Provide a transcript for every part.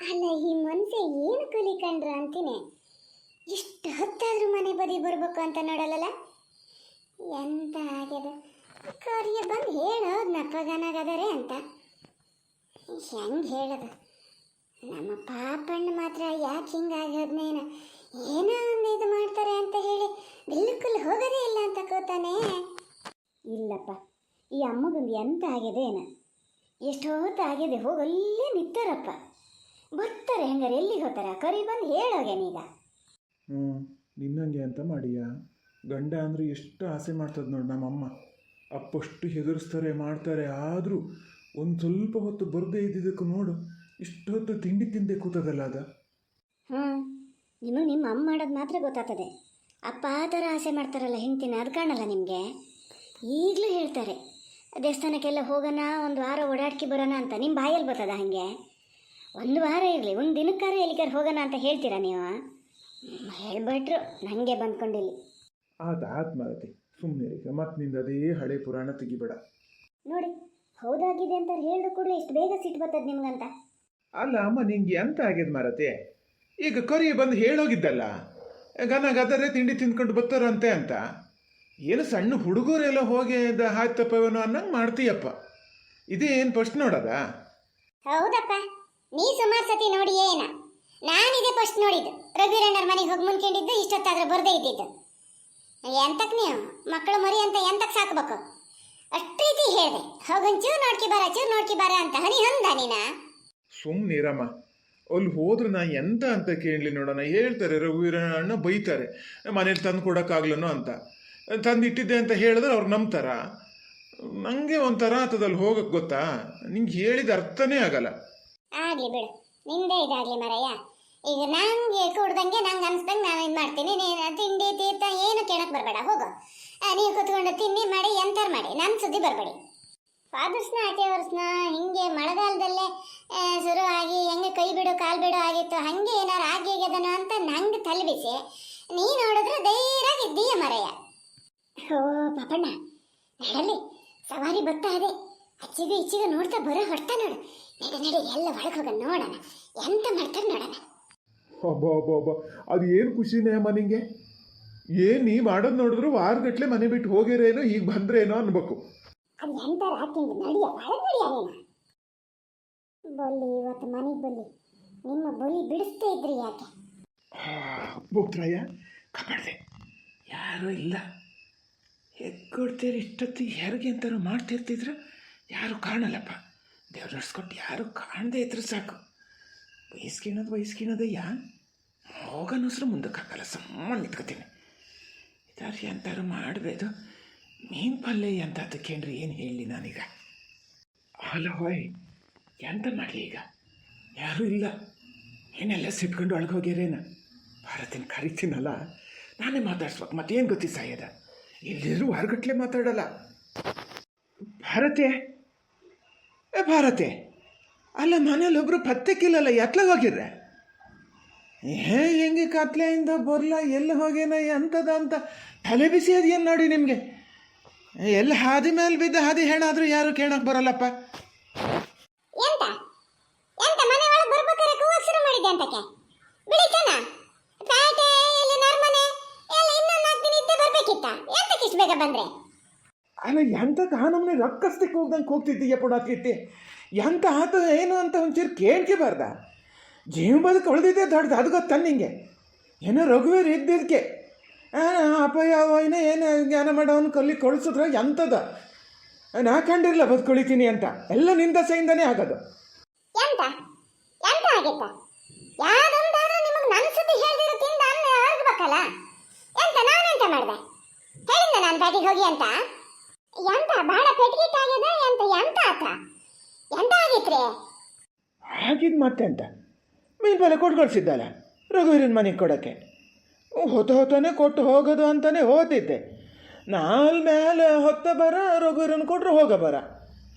ಅಲ್ಲ, ಈ ಮನುಷ್ಯ ಏನು ಕಲಿಕಂಡ್ರ ಅಂತೀನಿ. ಇಷ್ಟು ಹೊತ್ತಾದ್ರೂ ಮನೆ ಬದಿ ಬರ್ಬೇಕು ಅಂತ ನೋಡಲ್ಲ. ಎಂತ ಆಗ್ಯದ ಕರಿಯ ಬಂದು ಹೇಳೋದು ನಪ್ಪಗನಾಗದರೆ ಅಂತ. ಹೆಂಗೆ ಹೇಳೋದು? ನಮ್ಮ ಪಾಪಣ್ಣ ಮಾತ್ರ ಯಾಕೆ ಹಿಂಗಾಗ್ಯೋದ್ನೇನ ಏನೋ ಒಂದು ಇದು ಮಾಡ್ತಾರೆ ಅಂತ ಹೇಳಿ ಬಿಲ್ಕುಲ್ ಹೋಗೋದೇ ಇಲ್ಲ ಅಂತ ಕೂತಾನೆ. ಇಲ್ಲಪ್ಪ, ಈ ಅಮ್ಮಗೊಂದು ಎಂತ ಆಗಿದೆ ಏನ, ಎಷ್ಟು ಹೊತ್ತಾಗಿದೆ, ಹೋಗಲ್ಲೇ ನಿಂತಾರಪ್ಪ. ಬರ್ತಾರೆ ಹೆಂಗಾರೆ, ಎಲ್ಲಿಗೆ ಹೋಗ್ತಾರ? ಕರಿ ಬಂದು ಹೇಳೋಗೇನೀಗ. ನಿನ್ನಂಗೆ ಅಂತ ಮಾಡಿಯಾ? ಗಂಡ ಅಂದರೆ ಎಷ್ಟು ಆಸೆ ಮಾಡ್ತದೆ ನೋಡಿ ನಮ್ಮಮ್ಮ. ಅಪ್ಪಷ್ಟು ಹೆದರಿಸ್ತಾರೆ ಮಾಡ್ತಾರೆ, ಆದರೂ ಒಂದು ಸ್ವಲ್ಪ ಹೊತ್ತು ಬರದೇ ಇದ್ದಿದ್ದಕ್ಕೂ ನೋಡು ಇಷ್ಟು ಹೊತ್ತು ತಿಂಡಿ ತಿಂದೆ ಕೂತದಲ್ಲ ಅದ. ನಿಮಗೆ ನಿಮ್ಮ ಅಮ್ಮ ಮಾಡೋದು ಮಾತ್ರ ಗೊತ್ತಾಗ್ತದೆ. ಅಪ್ಪ ಆ ಥರ ಆಸೆ ಮಾಡ್ತಾರಲ್ಲ ಹೆಂಡ್ತಿನ, ಅದು ಕಾಣಲ್ಲ ನಿಮಗೆ. ಈಗಲೂ ಹೇಳ್ತಾರೆ ದೇವಸ್ಥಾನಕ್ಕೆಲ್ಲ ಹೋಗೋಣ, ಒಂದು ವಾರ ಓಡಾಡ್ಕಿ ಬರೋಣ ಅಂತ. ನಿಮ್ಮ ಬಾಯಲ್ಲಿ ಬರ್ತದ ಹಾಗೆ? ಒಂದು ವಾರ ಇರಲಿ, ಒಂದು ದಿನಕ್ಕಾರ ಎಲ್ಲಿಗಾರ ಹೋಗೋಣ ಅಂತ ಹೇಳ್ತೀರಾ ನೀವು? ಹೇಳ್ಬಿಟ್ರು ನನಗೆ ಬಂದ್ಕೊಂಡಿಲ್ಲಿ. ಆತ ಮಾರತಿ, ಸುಮ್ಮನೆ ಈಗ ಮತ್ತೆ ನಿಂದ ಅದೇ ಹಳೆ ಪುರಾಣ ತೆಗಿಬೇಡ. ನೋಡಿ, ಹೌದಾಗಿದೆ ಅಂತ ಹೇಳಿದ ಕೂಡಲೇ ಇಷ್ಟು ಬೇಗ ಸಿಟ್ಟು ಬರ್ತದೆ ನಿಮ್ಗಂತ. ಅಲ್ಲ ಅಮ್ಮ, ನಿಂಗೆ ಎಂತ ಆಗ್ಯದ ಮಾರತಿ? ಈಗ ಕರಿ ಬಂದು ಹೇಳೋಗಿದ್ದಲ್ಲ, ಗದರೆ ತಿಂಡಿ ತಿಂದ್ಕೊಂಡು ಬರ್ತಾರಂತೆ ಅಂತ. ಏನು ಸಣ್ಣ ಹುಡುಗರೆಲ್ಲ ಹೋಗಿ ಹಾಯ್ತಪ್ಪವನು ಅನ್ನಂಗೆ ಮಾಡ್ತೀಯಪ್ಪ. ಇದೇನು ಫಸ್ಟ್ ನೋಡದ? ಹೌದಪ್ಪ, ನೀ ಸುಮಾರು ಸತಿ ನೋಡಿ ಏನ. ನಾನಿದೆ ಫಸ್ಟ್ ನೋಡಿದ್ದು. ರಘುವೀರಣ್ಣರ ಮನೆಗೆ ಹೋಗಿ ಮುನ್ಕೊಂಡಿದ್ದು, ಇಷ್ಟೊತ್ತಾದ್ರೆ ಬರದೇ ಇದ್ದಿದ್ದು. ಎಂತಕ್ಕೆ ನೀವು ಮಕ್ಕಳು ಮರಿ ಅಂತ ಎಂತಕ್ಕೆ ಸಾಕಬೇಕು? ಅಷ್ಟು ರೀತಿ ಹೇಳಿದೆ, ಹೋಗೊಂಚೂರು ನೋಡ್ಕಿ ಬಾರ ಅಂತ. ಹನಿ ಹೊಂದ ನೀನ? ಸುಮ್ಮನಿರಮ್ಮ, ಅಲ್ಲಿ ಹೋದ್ರೆ ನಾ ಎಂತ ಅಂತ ಕೇಳಲಿ ನೋಡೋಣ. ಹೇಳ್ತಾರೆ ರಘುವೀರಣ್ಣ ಬೈತಾರೆ, ಮನೇಲಿ ತಂದು ಕೊಡೋಕ್ಕಾಗ್ಲನೋ ಅಂತ. ತಂದಿಟ್ಟಿದ್ದೆ ಅಂತ ಹೇಳಿದ್ರೆ ಅವ್ರು ನಂಬ್ತಾರ? ನನಗೆ ಒಂಥರ ಆತದಲ್ಲಿ ಹೋಗಕ್ಕೆ ಗೊತ್ತಾ? ನಿಂಗೆ ಹೇಳಿದ ಅರ್ಥನೇ ಆಗಲ್ಲ. ಆಗಲಿ ಬಿಡು, ನಿಂದೇ ಇದಾಗಲಿ ಮರಯ್ಯ. ಈಗ ನಂಗೆ ಕೊಡ್ದಂಗೆ ನಂಗೆ ಅನ್ಸ್ದಂಗೆ ನಾನು ಇದು ಮಾಡ್ತೀನಿ. ನೀನು ತಿಂಡಿ ತೀರ್ಥ ಏನು ಕೇಳಕ್ಕೆ ಬರಬೇಡ, ಹೋಗು. ನೀವು ಕೂತ್ಕೊಂಡು ತಿನ್ನಿ ಮಾಡಿ ಎಂತಾರು ಮಾಡಿ, ನನ್ನ ಸುದ್ದಿ ಬರಬೇಡಿ. ಫಾದರ್ಸ್ನ ಆಚೆ ವರ್ಷನ ಹಿಂಗೆ ಮಳೆಗಾಲದಲ್ಲೇ ಶುರು ಆಗಿ ಹೆಂಗೆ ಕೈ ಬಿಡು ಕಾಲು ಬಿಡು ಆಗಿತ್ತು, ಹಾಗೆ ಏನಾರು ಆಗ್ಯದನೋ ಅಂತ ನಂಗೆ ತಲೆಬಿಸಿ ನೀ ನೋಡಿದ್ರೆ ಧೈರ್ಯವಾಗಿ ಇದ್ದೀಯ ಮರಯ್ಯ. ಓ ಪಾಪಣ್ಣ, ನಡಲಿ ಸವಾರಿ ಬರ್ತಾ ಇದೆ. ಅಚ್ಚಿಗೆ ಇಚ್ಚಿಗೆ ನೋಡ್ತಾ ಬರೋ ಹೊಡ್ತಾ ನೋಡು. ನಡಿ ಎಲ್ಲ ಒಳಗೆ ಹೋಗ ನೋಡೋಣ, ಎಂತ ಮಾಡ್ತಾರೆ ನೋಡೋಣ. ಅಬ್ಬಾ, ಅದು ಏನು ಖುಷಿನೇ ಅಮ್ಮ ನಿಂಗೆ? ಏನು ನೀ ಮಾಡೋದು ನೋಡಿದ್ರು ವಾರಗಟ್ಲೆ ಮನೆ ಬಿಟ್ಟು ಹೋಗಿರೇನೋ, ಈಗ ಬಂದ್ರೇನೋ ಅನ್ಬೇಕು. ಅದು ಎಂತಾರ ಹಾಕಿಂದು ನಡಿಯ ಒಳಗೆ ನಡಿಯ ನೀನು. ಬೊಲ್ಲಿ ಇವತ್ತು ಮನೆಗೆ ಬಲ್ಲಿ ನಿಮ್ಮ ಬೊಲಿ ಬಿಡಿಸ್ತೇ ಇದ್ರಿ ಯಾಕೆ? ಬೋತ್ರಯ್ಯ ಕಾಪಾಡಿದೆ, ಯಾರೂ ಇಲ್ಲ. ಹೆಗ್ಗೊಡ್ತೀರಿ ಇಷ್ಟೊತ್ತಿಗೆ ಯಾರಿಗೆ ಅಂತಾರು ಮಾಡ್ತಿರ್ತಿದ್ರು, ಯಾರು ಕಾಣಲ್ಲಪ್ಪ. ದೇವ್ರು ನಡ್ಸ್ಕೊಟ್ಟು ಯಾರು ಕಾಣದೇ ಇದ್ರೆ ಸಾಕು. ವಯಸ್ಕಿಣೋದಯ್ಯ, ಹೋಗನಸ್ರು ಮುಂದಕ್ಕೆ ಹಾಕಲ್ಲ, ಸಮ್ಮನ್ ನಿಂತ್ಕೊತೀನಿ. ಇದಾರು ಎಂತಾರು ಮಾಡಬೇಕು. ಮೀನು ಪಲ್ಯ ಅಂತ ಅದಕ್ಕೇನ್ರಿ ಏನು ಹೇಳಲಿ ನಾನೀಗ? ಅಲ್ಲ ಹೋಯ್, ಎಂತ ಮಾಡಲಿ ಈಗ? ಯಾರೂ ಇಲ್ಲ. ಏನೆಲ್ಲ ಸಿಟ್ಕೊಂಡು ಒಳಗೆ ಹೋಗ್ಯಾರೇನ? ಭಾರತಿನ ಕರಿತೀನಲ್ಲ, ನಾನೇ ಮಾತಾಡ್ಸ್ಬೇಕು. ಮತ್ತೇನು ಗೊತ್ತಿ ಸಾಯದ? ಎಲ್ಲರೂ ಹೊರಗಟ್ಲೆ ಮಾತಾಡಲ್ಲ. ಭಾರತೆ ಅಲ್ಲ, ಮನೇಲಿ ಒಬ್ಬರು ಪತ್ತೆಕ್ಕಿಲ್ಲಲ್ಲ, ಎತ್ಲಾಗ ಹೋಗಿರ್ರೆ? ಹೆಂಗೆ ಕತ್ಲೆಯಿಂದ ಬರಲ್ಲ, ಎಲ್ಲಿ ಹೋಗೇನ ಎಂಥದ ಅಂತ ತಲೆ ಬಿಸಿ ಅದೇನು ನೋಡಿ ನಿಮಗೆ. ಎಲ್ಲ ಹಾದಿ ಮೇಲೆ ಬಿದ್ದ ಹಾದಿ ಹೇಳಾದರೂ ಯಾರು ಕೇಳಕ್ಕೆ ಬರಲ್ಲಪ್ಪ. ಎಂತ ಎಂತ ಮನೆ ಒಳಗೆ ಬರ್ಬೇಕಾರೆ ಕೂಗಕ್ಕೆ ಶುರು ಮಾಡಿದ್ದೆ ಅಂತಕ್ಕೆ? ಬಿಡಿತನ ಪ್ಯಾಟೆ ಇಲ್ಲಿ ನರ್ಮನೆ ಎಲ್ಲ ಇನ್ನೊಂದು 4 ದಿನ ಇದ್ದೇ ಬರ್ಬೇಕಿತ್ತ? ಎಂತಕ್ಕೆ ಇಷ್ಟು ಬೇಗ ಬಂದ್ರೆ? ಅಲ್ಲ, ಎಂಥದ್ದು ಆ ನಮ್ಮನೆ ರಕ್ಕಸ್ತಕ್ಕೆ ಹೋಗ್ದಂಗೆ ಹೋಗ್ತಿದ್ದೀಯ ಪುಡಾತ್ಕಿತ್ತಿ. ಎಂತ ಆತ ಏನು ಅಂತ ಒಂಚೂರು ಕೇಳ್ಕೆ ಬಾರ್ದ? ಜೀವ ಬದುಕು ಉಳಿದಿದ್ದೆ ದೊಡ್ಡದು, ಅದು ಗೊತ್ತ ನಿಂಗೆ? ಏನೋ ರಘುವೀರ್ ಇದ್ದಿದ್ದಕ್ಕೆ ಅಪ್ಪಯ್ಯ ಏನು ಜ್ಞಾನ ಮಾಡೋನು ಕಲ್ಲಿ ಕಳಿಸಿದ್ರೆ ಎಂಥದ ನಾ ಕಂಡಿರಲ್ಲ ಬದುಕೊಳಿತೀನಿ ಅಂತ. ಎಲ್ಲ ನಿಂದ ಸೈಂದನೇ ಆಗೋದು. ಎಂತ ಎಂತ ಆಗಿತ್ತ? ಯಾವ್ದೊಂದಾದ್ರೂ ನಿಮಗೆ ನನ್ನ ಸುದ್ದಿ ಹೇಳ್ದಿರೋ ತಿಂದ ಅನ್ನ ಅರ್ಗಬೇಕಲ್ಲ. ಎಂತ ನಾನೆಂತ ಮಾಡಿದೆ? ಹೇಳಿದ್ದ ನಾನು ಪ್ಯಾಟಿಗೆ ಹೋಗಿ ಅಂತ? ಎಂತ ಬಹಳ ಪೆಟ್ಗಿಟ್ಟಾಗ್ಯದ ಎಂತ? ಎಂತ ಆತ? ಎಂತ ಆಗಿತ್ರಿ? ಆಗಿದ್ದು ಮತ್ತೆ ಅಂತ ಮೀನು ಬೆಲೆ ಕೊಟ್ಟು ಕಳಿಸಿದ್ದಲ್ಲ ರಘುವೀರನ ಮನೆಗೆ ಕೊಡೋಕ್ಕೆ. ಹೊತ್ತಾನೆ ಕೊಟ್ಟು ಹೋಗೋದು ಅಂತಲೇ ಓದಿದ್ದೆ. ನಾಲ್ ಮೇಲೆ ಹೊತ್ತ ಬರ ರಘುವೀರನ್ ಕೊಟ್ಟರು ಹೋಗ ಬರ.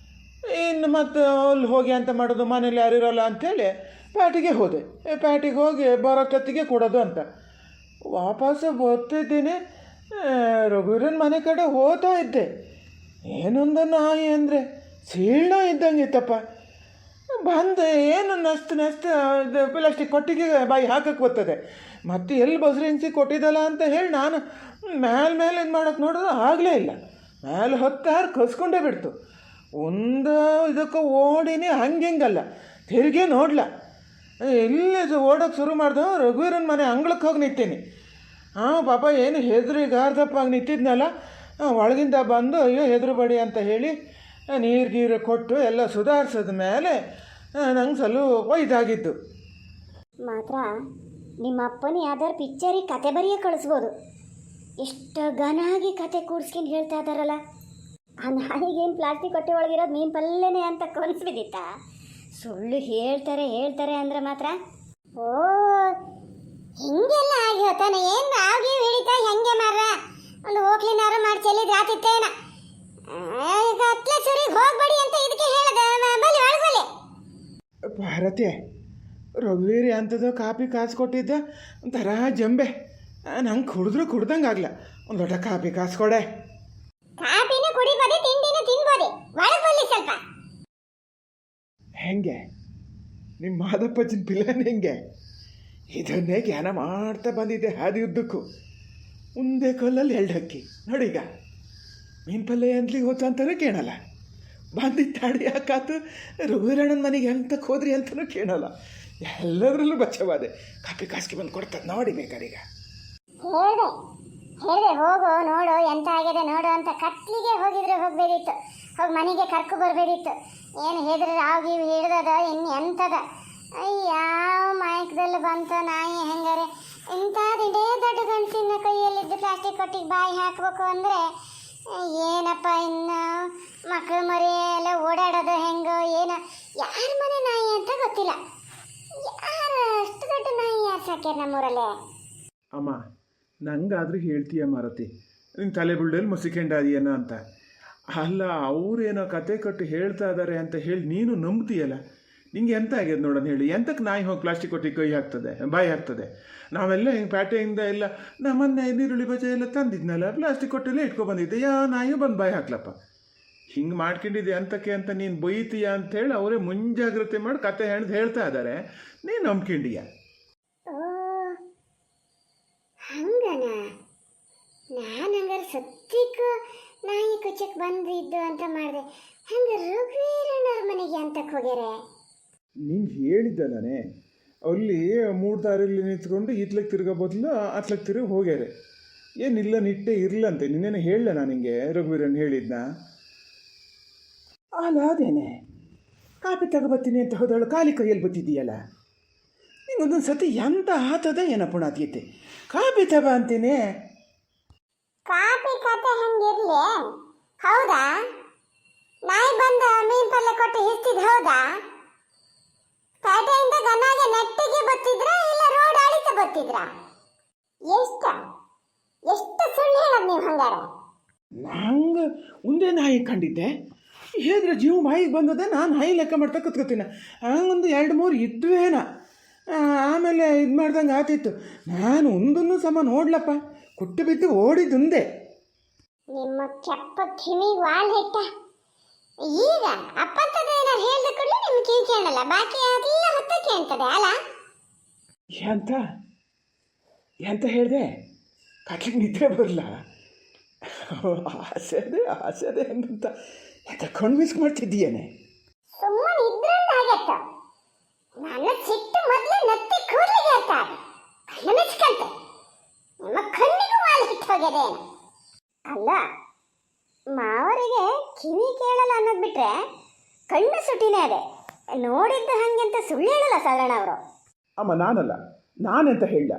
ಇನ್ನು ಮತ್ತೆ ಅಲ್ಲಿ ಹೋಗಿ ಅಂತ ಮಾಡೋದು, ಮನೇಲಿ ಯಾರಿರೋಲ್ಲ ಅಂಥೇಳಿ ಪ್ಯಾಟಿಗೆ ಹೋದೆ. ಪ್ಯಾಟಿಗೆ ಹೋಗಿ ಬರೋಷ್ಟೊತ್ತಿಗೆ ಕೊಡೋದು ಅಂತ ವಾಪಸ್ ಬರ್ತಿದ್ದೀನಿ. ರಘುವೀರನ ಮನೆ ಕಡೆ ಹೋಗ್ತಾ ಇದ್ದೆ. ಏನೊಂದು ನಾಯಿ ಅಂದರೆ ಸೀಳ್ನ ಇದ್ದಂಗೆ ಇತ್ತಪ್ಪ. ಬಂದು ಏನು ನಸ್ತು ಇದು ಪ್ಲಾಸ್ಟಿಕ್ ಕೊಟ್ಟಿಗೆ ಬಾಯಿ ಹಾಕಕ್ಕೆ ಬರ್ತದೆ. ಮತ್ತು ಎಲ್ಲಿ ಬಸ್ರೆನ್ಸಿ ಕೊಟ್ಟಿದ್ದಲ್ಲ ಅಂತ ಹೇಳಿ ನಾನು ಮೇಲೆ ಏನು ಮಾಡೋಕ್ಕೆ ನೋಡಿದ್ರೆ ಆಗಲೇ ಇಲ್ಲ. ಮೇಲೆ ಹೊತ್ತಾರು ಕಸ್ಕೊಂಡೇ ಬಿಡ್ತು. ಒಂದು ಇದಕ್ಕೆ ಓಡಿನಿ ಹಂಗಲ್ಲ ತಿರುಗೇ ನೋಡ್ಲ. ಎಲ್ಲಿ ಓಡೋಕ್ಕೆ ಶುರು ಮಾಡ್ದೆ ರಘುವೀರನ ಮನೆ ಅಂಗಳಕ್ಕೆ ಹೋಗಿ ನಿಂತೀನಿ. ಪಾಪ ಏನು ಹೆದ್ರಿ ಗಾರ್ದಪ್ಪಾಗಿ ನಿಂತಿದ್ನಲ್ಲ, ಒಳಗಿಂದ ಬಂದು ಅಯ್ಯೋ ಹೆದರುಬೇಡಿ ಅಂತ ಹೇಳಿ ನೀರು ಕೊಟ್ಟು ಎಲ್ಲ ಸುಧಾರಿಸಿದ ಮೇಲೆ ನಂಗೆ ಸ್ವಲ್ಪ ಇದಾಗಿದ್ದು. ಮಾತ್ರ ನಿಮ್ಮ ಅಪ್ಪನ ಯಾವ್ದಾರು ಪಿಕ್ಚರಿಗೆ ಕತೆ ಬರೆಯೇ ಕಳಿಸ್ಬೋದು. ಎಷ್ಟು ಘನಾಗಿ ಕತೆ ಕೂಡ್ಸ್ಕೊಂಡು ಹೇಳ್ತಾ ಇದ್ದಾರಲ್ಲ. ಆ ನಾಯಿಗೇನು ಪ್ಲಾಸ್ಟಿಕ್ ಹೊಟ್ಟೆ ಒಳಗಿರೋದು ಮೀನು ಪಲ್ಯನೇ ಅಂತ ಕಲಿಸ್ಬಿದ್ದಿತ್ತ. ಸುಳ್ಳು ಹೇಳ್ತಾರೆ ಅಂದ್ರೆ ಮಾತ್ರ ಓ ಹಿಂಗೆಲ್ಲ ಆಗಿ ಹೋತಾನೆ. ಏನು ಆಗಿ ಹಿಡಿತಾ ಹೆಂಗೆ ಮಾರ ಒಂದು ಹೋಗ್ಲಿನಾರು ಮಾಡಿ ಚೆಲ್ಲಿದ್ರೆ ಆತಿತ್ತೇನ. ಈಗ ಅತ್ಲೆ ಸರಿಗೆ ಹೋಗ್ಬೇಡಿ ಅಂತ ಇದಕ್ಕೆ ಹೇಳದ ಬಲಿ ಒಳಗೊಲೆ. ಭಾರತಿ, ರಘುವೀರಿ ಅಂಥದ್ದು ಕಾಪಿ ಕಾಸು ಕೊಟ್ಟಿದ್ದ ಒಂಥರ ಜಂಬೆ. ನಂಗೆ ಕುಡ್ದಂಗೆ ಆಗಲ್ಲ. ಒಂದು ಲೋಟ ಕಾಪಿ ಕಾಸು ಕೊಡೆ. ಕಾಪಿನೂ ಕುಡಿಬೋದೆ, ತಿಂಡಿನೂ ತಿನ್ಬೋದೆ. ಒಳಗೊಲ್ಲಿ ಸ್ವಲ್ಪ. ಹೆಂಗೆ ನಿಮ್ಮ ಮಾದಪ್ಪಜ್ಜನ ಪಿಲ್ಲನ್ ಹೆಂಗೆ ಇದನ್ನೇ ಜ್ಞಾನ ಮಾಡ್ತಾ ಬಂದಿದ್ದೆ ಹಾದಿ ಉದ್ದಕ್ಕೂ. ಒಂದೇ ಕಲ್ಲಲ್ಲಿ 2 ಹಕ್ಕಿ ನೋಡೀಗ. ಮೀನು ಪಲ್ಯ ಅಂತಲಿಗೆ ಹೋತ ಅಂತಲೂ ಕೇಳಲ್ಲ. ಬಂದಿದ್ದು ತಾಡಿ ಹಾಕಾತು ರಘುವೀರಣ್ಣನ ಮನೆಗೆ ಎಂತಕ್ಕೆ ಹೋದ್ರಿ ಅಂತಲೂ ಕೇಳಲ್ಲ. ಎಲ್ಲದರಲ್ಲೂ ಬಚ್ಚವಾದೆ. ಕಾಪಿ ಕಾಸಿಗೆ ಬಂದು ಕೊಡ್ತದೆ ನೋಡಿ ಬೇಕಾರೀಗ. ಹೇಳ್ದೆ ಹೋಗು ನೋಡು ಎಂತ ಆಗಿದೆ ನೋಡು ಅಂತ. ಕತ್ಲಿಗೆ ಹೋಗಿದ್ರೆ ಹೋಗ್ಬೇಕಿತ್ತು, ಹೋಗಿ ಮನೆಗೆ ಕರ್ಕೊ ಬರ್ಬೇಕಿತ್ತು. ಏನು ಹೆದ್ರೆ ಆಗಿ ಹಿಡ್ದದ ಇನ್ನು ಎಂತದ. ಯಾವ ಮಾಯಕದಲ್ಲಿ ಬಂತು ನಾಯಿ ಹೆಂಗಾರೆ. ಇಂಥದ್ದೇ ದೊಡ್ಡ ಗಂಡಸಿನ ಕೈಯಲ್ಲಿದ್ದು ಪ್ಲಾಸ್ಟಿಕ್ ಕೊಟ್ಟಿಗೆ ಬಾಯಿ ಹಾಕಬೇಕು ಅಂದರೆ ಏನಪ್ಪ. ಇನ್ನು ಮಕ್ಕಳು ಮರಿ ಎಲ್ಲ ಓಡಾಡೋದು ಹೆಂಗೋ ಏನೋ. ಯಾರ ಮನೆ ನಾಯಿ ಅಂತ ಗೊತ್ತಿಲ್ಲ. ಯಾರು ಅಷ್ಟು ದೊಡ್ಡ ನಾಯಿ ಯಾರು ಸಾಕ್ಯಾರ ನಮ್ಮೂರಲ್ಲೇ? ಅಮ್ಮ, ನಂಗಾದ್ರೂ ಹೇಳ್ತೀಯ ಮಾರತಿ, ನಿನ್ನ ತಲೆ ಬುಳ್ಳಲ್ಲಿ ಮುಸಿಕೊಂಡಾದಿಯೇನೋ ಅಂತ. ಅಲ್ಲ, ಅವರೇನೋ ಕತೆ ಕಟ್ಟು ಹೇಳ್ತಾ ಇದ್ದಾರೆ ಅಂತ ಹೇಳಿ ನೀನು ನಂಬ್ತೀಯಲ್ಲ. ನಿಂಗೆ ಎಂತ ಆಗ್ಯದ ನೋಡೋಣ ಹೇಳಿ. ಎಂತಕ್ಕೆ ನಾಯಿ ಹೋಗಿ ಪ್ಲಾಸ್ಟಿಕ್ ಕೊಟ್ಟಿಗೆ ಕೈ ಹಾಕ್ತದೆ, ಬಾಯಿ ಹಾಕ್ತದೆ? ನಾವೆಲ್ಲ ಹಿಂಗೆ ಪ್ಯಾಟೆಯಿಂದ ಎಲ್ಲ ನಮ್ಮನ್ನೇ ನೀರುಳ್ಳಿ ಬಜೆ ಎಲ್ಲ ತಂದಿದ್ನಲ್ಲ, ಪ್ಲಾಸ್ಟಿಕ್ ಕೊಟ್ಟೆಲ್ಲ ಇಟ್ಕೊಬಂದಿದ್ದೆ. ಯಾವ ನಾಯಿಯೂ ಬಂದು ಬಾಯಿ ಹಾಕ್ಲಪ್ಪ. ಹಿಂಗೆ ಮಾಡ್ಕೊಂಡಿದ್ದೆ ಅಂತಕ್ಕೆ ಅಂತ ನೀನು ಬೈತೀಯ ಅಂಥೇಳಿ ಅವರೇ ಮುಂಜಾಗ್ರತೆ ಮಾಡಿ ಕತೆ ಹೇಳ್ತಾ ಇದ್ದಾರೆ. ನೀನು ನಂಬ್ಕೊಂಡಿಯ. ಹಂಗನ ನಾನು ಹಂಗಾರೆ ಸತ್ಯಕ್ಕೂ ನಾಯಿ ಕುಚ್ಚಕ್ಕೆ ಬಂದಿದ್ದು ಅಂತ ಮಾಡಿದೆ. ಹಂಗೆ ರಘುವೀರಣ್ಣವ್ರ ಮನೆಗೆ ಅಂತಕ್ಕೆ ಹೋಗ್ಯಾರೆ. ನಿಂಗೆ ಹೇಳಿದ್ದನೇ ಅಲ್ಲಿ 3 ದಾರಿಯಲ್ಲಿ ನಿಂತ್ಕೊಂಡು ಈತ್ಲಕ್ಕೆ ತಿರ್ಗೋ ಬದಲು ಅತ್ಲಕ್ಕೆ ತಿರುಗಿ ಹೋಗ್ಯಾರೆ. ಏನಿಲ್ಲ ನಿಟ್ಟೆ ಇರ್ಲಂತೆ. ನಿನ್ನೇನು ಹೇಳಲ್ಲ ನಾನು ನಿಂಗೆ ರಘುವೀರಣ್ಣ ಹೇಳಿದ್ನ. ಅಲ್ಲ ಅದೇನೆ ಕಾಪಿ ತಗೋಬತ್ತೀನಿ ಅಂತ ಹೋದವಳು ಖಾಲಿ ಕೈಯಲ್ಲಿ ಬತ್ತಿದ್ದೀಯಲ್ಲ. ನಿಂಗೊಂದೊಂದು ಸತಿ ಎಂತ ಆತದ ಏನಪ್ಪ ನಾತೀತೆ. ಕಾಪಿ ತಗ ಅಂತೀನಿ. ಕಾಪಿ ಕತೆ ಹಂಗಿರ್ಲಿ. ಹೌದಾ? ನಾಯಿ ಬಂದು ಮೀನು ಪಲ್ಯ ಕೊಟ್ಟು ಹಿಸ್ತಿದ್ ಹೌದಾ? ಪೇಟೆಯಿಂದ ಗನ್ನಾಗೆ ನೆಟ್ಟಿಗೆ ಬತ್ತಿದ್ರ ಇಲ್ಲ ರೋಡ್ ಆಳಿತ ಬತ್ತಿದ್ರ? ಎಷ್ಟು ಸುಳ್ಳು ಹೇಳೋದು ನೀವು ಹಂಗಾರೆ? ನಂಗೆ ಒಂದೇ ನಾಯಿ ಕಂಡಿದ್ದೆ. ಹೇಳಿದ್ರೆ ಜೀವ ಮಾಯಿಗೆ ಬಂದದೆ. ನಾನು ನಾಯಿ ಲೆಕ್ಕ ಮಾಡ್ತಾ ಕೂತ್ಕೋತೀನಿ. ಹಂಗೊಂದು 2-3 ಇದ್ವೇನ. ಆಮೇಲೆ ಇದು ಮಾಡ್ದಂಗೆ ಆತಿತ್ತು. ನಾನು ಒಂದನ್ನು ಸಮ ನೋಡ್ಲಪ್ಪ, ಕುಟ್ಟು ಬಿದ್ದು ಓಡಿದುಂದೆ. ನಿಮ್ಮ ಕೆಪ್ಪ ಕಿವಿಗೆ ವಾಲ್ ಹಿಟ್ಟ. ಈಗ ಅಪ್ಪಂತದ ಏನಾರು ಹೇಳಿದ ಕೂಡಲೇ ನಿಮ್ಮ ಕಿವಿ ಕೇಳಲ್ಲ, ಬಾಕಿ ಅದೆಲ್ಲ ಹೊತ್ತ ಕೇಳ್ತದೆ ಅಲ್ಲ? ಎಂತ ಹೇಳಿದೆ? ಕಟ್ಲಿಗೆ ನಿದ್ರೆ ಬರಲ್ಲ. ಆಸೆ ಅದೇ ಹಂಗಂತ ಎಂತ ಕಣ್ಮಿಸ್ ಮಾಡ್ತಿದ್ದೀಯೇನೆ. ಸುಮ್ಮನೆ ಇದ್ರನ್ನ ಆಗತ್ತ. ನನ್ನ ಸಿಟ್ಟು ಮೊದಲೇ ನತ್ತಿ ಕೂದಲಿಗೆ ಇರ್ತಾರೆ. ಕಣ್ಣು ನಿಮ್ಮ ಕಣ್ಣಿಗೂ ವಾಲ್ ಹಿಟ್ಟು ಹೋಗ್ಯದೆ. ಅಲ್ಲ, ಮಾವರಿಗೆ ಕಿವಿ ಕೇಳಲ್ಲ ಅನ್ನೋದು ಬಿಟ್ರೆ ಕಣ್ಣು ಸುಟ್ಟಿನೇ ಅದೇ. ನೋಡಿದ್ದು ಹಂಗೆ ಅಂತ ಸುಳ್ಳು ಹೇಳಲ್ಲ ಸಾಧಾರಣ ಅವರು. ಅಮ್ಮ ನಾನಲ್ಲ, ನಾನೆಂತ ಹೇಳ.